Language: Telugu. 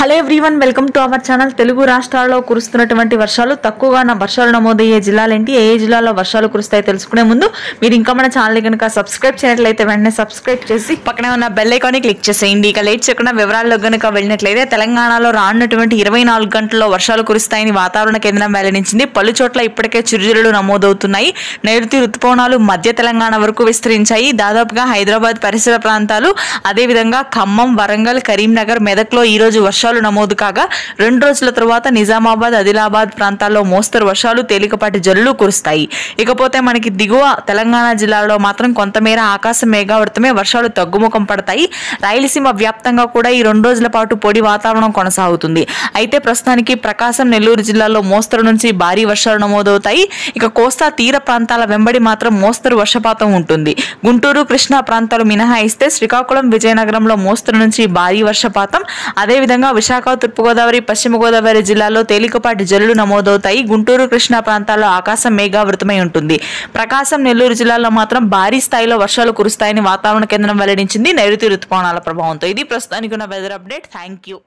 Hello everyone, welcome to our channel. Telugu రాష్ట్రాల్లో కురుస్తున్నటువంటి వర్షాలు, తక్కువగా వర్షాలు నమోదయ్యే జిల్లాలేంటి, ఏ జిల్లాలో వర్షాలు కురుస్తాయో తెలుసుకునే ముందు మీరు ఇంకా మన ఛానల్ కనుక సబ్స్క్రైబ్ చేయనట్లయితే వెంటనే సబ్స్క్రైబ్ చేసి పక్కనే ఉన్న బెల్ ఐకాన్ ని క్లిక్ చేసేయండి. ఇక లేట్ చేయకుండా వివరాల్లో కనుక వెళ్ళినట్లయితే తెలంగాణలో రానున్నటువంటి 24 గంటల్లో వర్షాలు కురుస్తాయని వాతావరణ కేంద్రం వెల్లడించింది. పలు చోట్ల ఇప్పటికే చిరుజల్లులు నమోదవుతున్నాయి. నైరుతి రుతుపవనాలు మధ్య తెలంగాణ వరకు విస్తరించాయి. దాదాపుగా హైదరాబాద్ పరిసర ప్రాంతాలు, అదేవిధంగా ఖమ్మం, వరంగల్, కరీంనగర్, మెదక్లో ఈ రోజు వర్షాలు నమోదు కాగా 2 రోజుల తర్వాత నిజామాబాద్, ఆదిలాబాద్ ప్రాంతాల్లో మోస్తరు వర్షాలు, తేలికపాటి జల్లులు కురుస్తాయి. ఇకపోతే మనకి దిగువ తెలంగాణ జిల్లాలో మాత్రం కొంతమేర ఆకాశం మేఘావృతమే, వర్షాలు తగ్గుముఖం పడతాయి. రాయలసీమ వ్యాప్తంగా కూడా ఈ 2 రోజుల పాటు పొడి వాతావరణం కొనసాగుతుంది. అయితే ప్రస్తుతానికి ప్రకాశం, నెల్లూరు జిల్లాల్లో మోస్తరు నుంచి భారీ వర్షాలు నమోదవుతాయి. ఇక కోస్తా తీర ప్రాంతాల వెంబడి మాత్రం మోస్తరు వర్షపాతం ఉంటుంది. గుంటూరు, కృష్ణా ప్రాంతాలు మినహాయిస్తే శ్రీకాకుళం, విజయనగరంలో మోస్తరు నుంచి భారీ వర్షపాతం, అదేవిధంగా విశాఖ, తూర్పుగోదావరి, పశ్చిమ గోదావరి జిల్లాల్లో తేలికపాటి జల్లులు నమోదవుతాయి. గుంటూరు, కృష్ణా ప్రాంతాల్లో ఆకాశం మేఘావృతమై ఉంటుంది. ప్రకాశం, నెల్లూరు జిల్లాల్లో మాత్రం భారీ స్థాయిలో వర్షాలు కురుస్తాయని వాతావరణ కేంద్రం వెల్లడించింది. నైరుతి రుతుపవనాల ప్రభావంతో. ఇది ప్రస్తుతానికి ఉన్న వెదర్ అప్డేట్. Thank you.